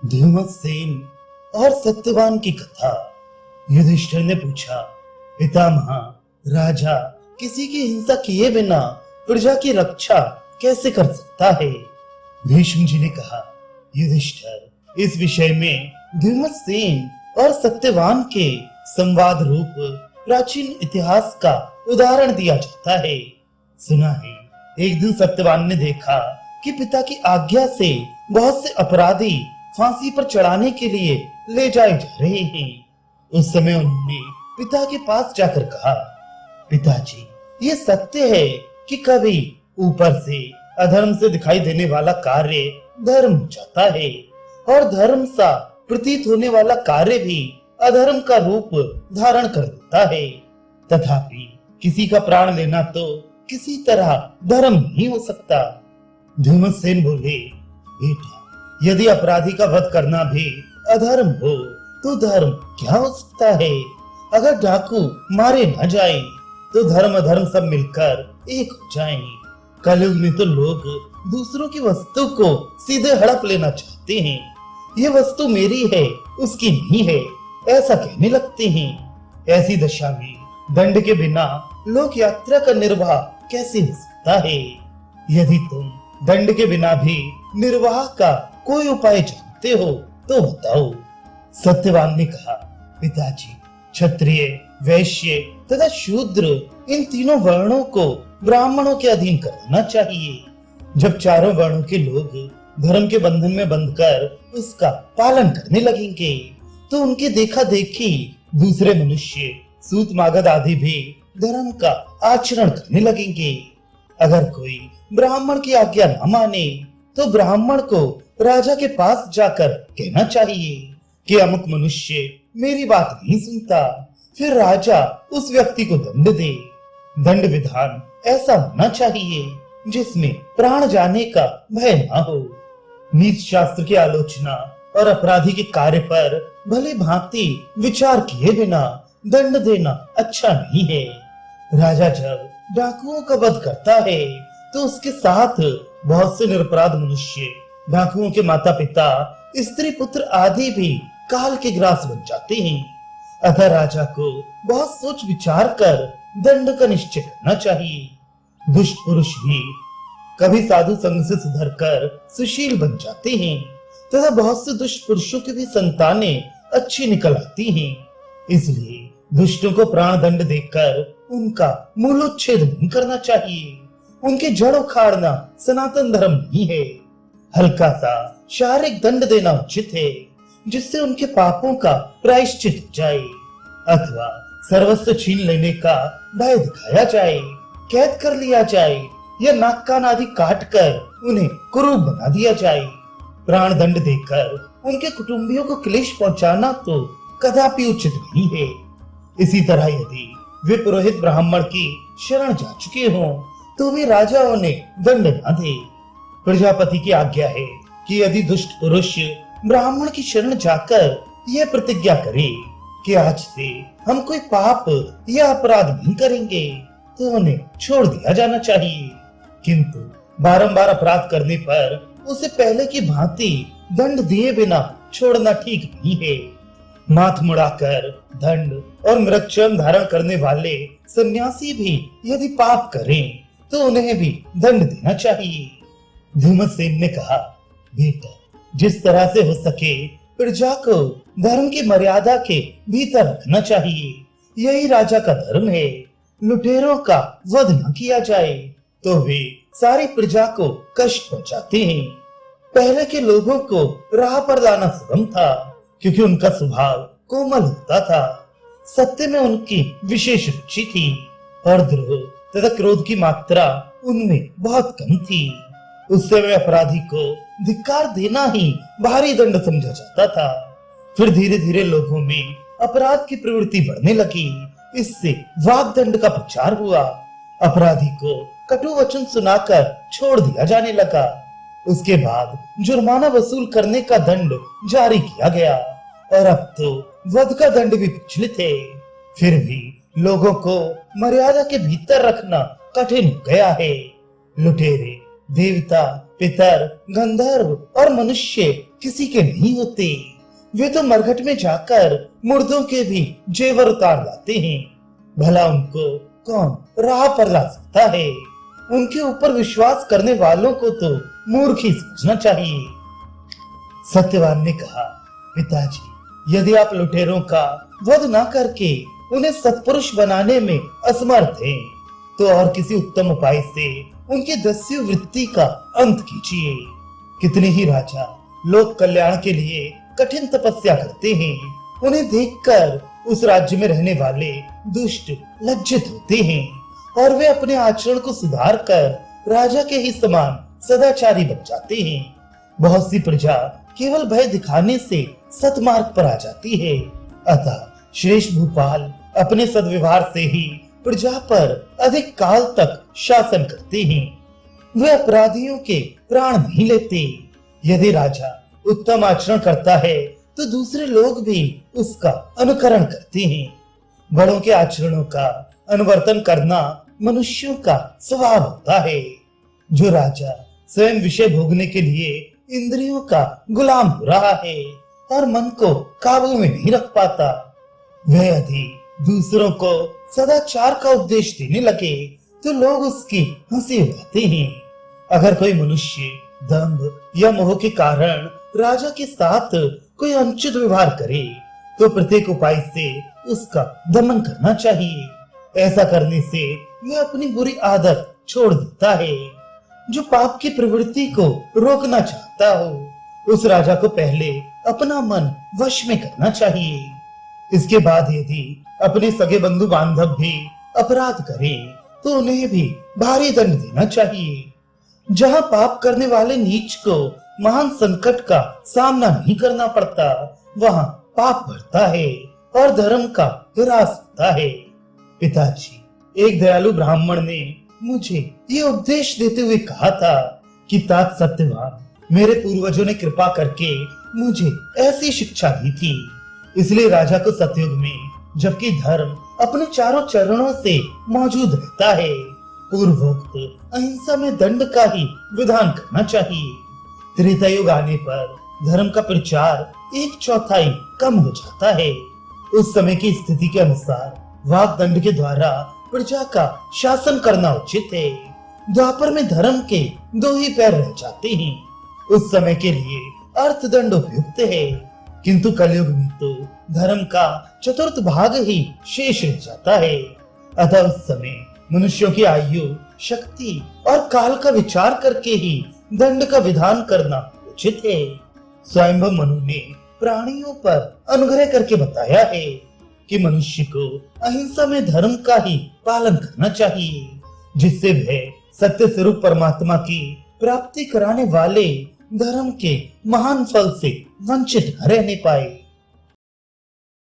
धूमसेन और सत्यवान की कथा। युधिष्ठिर ने पूछा, पितामह, राजा किसी की हिंसा किए बिना प्रजा की रक्षा कैसे कर सकता है? भीष्म जी ने कहा, युधिष्ठिर, इस विषय में धूमसेन और सत्यवान के संवाद रूप प्राचीन इतिहास का उदाहरण दिया जाता है। सुना है, एक दिन सत्यवान ने देखा कि पिता की आज्ञा से बहुत से अपराधी फांसी पर चढ़ाने के लिए ले जाए जा रहे हैं। उस समय उन्होंने पिता के पास जाकर कहा, पिताजी, ये सत्य है कि कभी ऊपर से अधर्म से दिखाई देने वाला कार्य धर्म हो जाता है और धर्म सा प्रतीत होने वाला कार्य भी अधर्म का रूप धारण कर लेता है। तथापि किसी का प्राण लेना तो किसी तरह धर्म नहीं हो सकता। धूमसेन बोले, बेटा, यदि अपराधी का वध करना भी अधर्म हो तो धर्म क्या हो सकता है? अगर डाकू मारे न जाए तो धर्म अधर्म सब मिलकर एक हो जाएं। कलयुग में तो लोग दूसरों की वस्तु को सीधे हड़प लेना चाहते हैं। ये वस्तु मेरी है, उसकी नहीं है, ऐसा कहने लगते हैं। ऐसी दशा में दंड के बिना लोक यात्रा का निर्वाह कैसे हो सकता है? यदि तुम दंड के बिना भी निर्वाह का कोई उपाय जानते हो तो बताओ। सत्यवान ने कहा, पिताजी, क्षत्रिय, वैश्य तथा शूद्र, इन तीनों वर्णों को ब्राह्मणों के अधीन कर देना चाहिए। जब चारों वर्णों के लोग धर्म के बंधन में बंधकर उसका पालन करने लगेंगे तो उनके देखा देखी दूसरे मनुष्य, सूत मागध आदि भी धर्म का आचरण करने लगेंगे। अगर कोई ब्राह्मण की आज्ञा न माने तो ब्राह्मण को राजा के पास जाकर कहना चाहिए कि अमुक मनुष्य मेरी बात नहीं सुनता। फिर राजा उस व्यक्ति को दंड दे। दंड विधान ऐसा होना चाहिए जिसमें प्राण जाने का भय न हो। नीति शास्त्र की आलोचना और अपराधी के कार्य पर भली भांति विचार किए बिना दंड देना अच्छा नहीं है। राजा जब डाकुओं का वध करता है तो उसके साथ बहुत से निरपराध मनुष्य, डाकुओं के माता पिता, स्त्री पुत्र आदि भी काल के ग्रास बन जाते हैं। अतः राजा को बहुत सोच विचार कर दंड का निश्चय करना चाहिए। दुष्ट पुरुष भी कभी साधु संग से सुधर कर सुशील बन जाते हैं तथा बहुत से दुष्ट पुरुषों की भी संतानें अच्छी निकल आती हैं। इसलिए दुष्टों को प्राण दंड देकर उनका मूलोच्छेद नहीं करना चाहिए। उनके जड़ उखाड़ना सनातन धर्म नहीं है। हल्का सा शारीरिक दंड देना उचित है जिससे उनके पापों का प्रायश्चित हो जाए, अथवा सर्वस्व छीन लेने का भय दिखाया जाए, कैद कर लिया जाए या नाक कान आदि काट कर उन्हें कुरूप बना दिया जाए। प्राण दंड देकर उनके कुटुंबियों को क्लेश पहुंचाना तो कदापि उचित नहीं है। इसी तरह यदि वे पुरोहित ब्राह्मण की शरण जा चुके हों तो भी राजा उन्हें दंड न दे। प्रजापति की आज्ञा है कि यदि दुष्ट पुरुष ब्राह्मण की शरण जाकर यह प्रतिज्ञा करे कि आज से हम कोई पाप या अपराध नहीं करेंगे तो उन्हें छोड़ दिया जाना चाहिए। किंतु बारंबार अपराध करने पर उसे पहले की भांति दंड दिए बिना छोड़ना ठीक नहीं है। माथ मुड़ाकर दंड और मृगचर्म धारण करने वाले सन्यासी भी यदि पाप करें तो उन्हें भी दंड देना चाहिए। धूमसेन ने कहा, बेटा, जिस तरह से हो सके प्रजा को धर्म की मर्यादा के भीतर रखना चाहिए। यही राजा का धर्म है। लुटेरों का वध न किया जाए तो वे सारी प्रजा को कष्ट पहुंचाते हैं। पहले के लोगों को राह पर लाना सुगम था क्योंकि उनका स्वभाव कोमल होता था। सत्य में उनकी विशेष रुचि थी और द्रोह तथा क्रोध की मात्रा उनमें बहुत कम थी। उस समय अपराधी को धिक्कार देना ही भारी दंड समझा जाता था। फिर धीरे धीरे लोगों में अपराध की प्रवृत्ति बढ़ने लगी। इससे वाग दंड का प्रचार हुआ। अपराधी को कटु वचन सुनाकर छोड़ दिया जाने लगा। उसके बाद जुर्माना वसूल करने का दंड जारी किया गया और अब तो वध का दंड भी प्रचलित है। फिर भी लोगों को मर्यादा के भीतर रखना कठिन हो गया है। लुटेरे, देवता पितर, गंधर्व और मनुष्य किसी के नहीं होते। वे तो मरघट में जाकर मुर्दों के भी जेवर उतार लाते हैं। भला उनको कौन राह पर ला सकता है? उनके ऊपर विश्वास करने वालों को तो मूर्ख ही समझना चाहिए। सत्यवान ने कहा, पिताजी, यदि आप लुटेरों का वध न करके उन्हें सत्पुरुष बनाने में असमर्थ हैं, तो और किसी उत्तम उपाय से उनकी दस्यु वृत्ति का अंत कीजिए। कितने ही राजा लोक कल्याण के लिए कठिन तपस्या करते हैं। उन्हें देखकर उस राज्य में रहने वाले दुष्ट लज्जित होते हैं और वे अपने आचरण को सुधार कर राजा के ही समान सदाचारी बन जाते हैं। बहुत सी प्रजा केवल भय दिखाने से सतमार्ग पर आ जाती है। अतः श्रेष्ठ भूपाल अपने सद्व्यवहार से ही प्रजा पर अधिक काल तक शासन करते हैं। वे अपराधियों के प्राण नहीं लेते। यदि राजा उत्तम आचरण करता है तो दूसरे लोग भी उसका अनुकरण करते हैं। बड़ों के आचरणों का अनुवर्तन करना मनुष्यों का स्वभाव होता है। जो राजा स्वयं विषय भोगने के लिए इंद्रियों का गुलाम हो रहा है और मन को काबू में नहीं रख पाता, वह यदि दूसरों को सदाचार का उपदेश देने लगे तो लोग उसकी हंसी उड़ाते हैं। अगर कोई मनुष्य दंभ या मोह के कारण राजा के साथ कोई अनुचित व्यवहार करे तो प्रत्येक उपाय से उसका दमन करना चाहिए। ऐसा करने से वह अपनी बुरी आदत छोड़ देता है। जो पाप की प्रवृत्ति को रोकना चाहता हो, उस राजा को पहले अपना मन वश में करना चाहिए। इसके बाद यदि अपने सगे बंधु बांधव भी अपराध करें तो उन्हें भी भारी दंड देना चाहिए। जहाँ पाप करने वाले नीच को महान संकट का सामना नहीं करना पड़ता, वहाँ पाप बढ़ता है और धर्म का ह्रास होता है। पिताजी, एक दयालु ब्राह्मण ने मुझे ये उपदेश देते हुए कहा था कि तात सत्यवान, मेरे पूर्वजों ने कृपा करके मुझे ऐसी शिक्षा दी थी। इसलिए राजा को सतयुग में, जबकि धर्म अपने चारों चरणों से मौजूद रहता है, पूर्वोक्त अहिंसा में दंड का ही विधान करना चाहिए। त्रेता युग आने पर धर्म का प्रचार 1/4 कम हो जाता है। उस समय की स्थिति के अनुसार वाक दंड के द्वारा प्रजा का शासन करना उचित है। द्वापर में धर्म के 2 ही पैर रह जाते हैं। उस समय के लिए अर्थदंड उपयुक्त है, किंतु कलयुग में तो धर्म का 1/4 भाग ही शेष रह जाता है। अतः उस समय मनुष्यों की आयु, शक्ति और काल का विचार करके ही दंड का विधान करना उचित है। स्वयंभू मनु ने प्राणियों पर अनुग्रह करके बताया है कि मनुष्य को अहिंसा में धर्म का ही पालन करना चाहिए, जिससे वह सत्य स्वरूप परमात्मा की प्राप्ति कराने वाले धर्म के महान फल से वंचित न रहने पाए।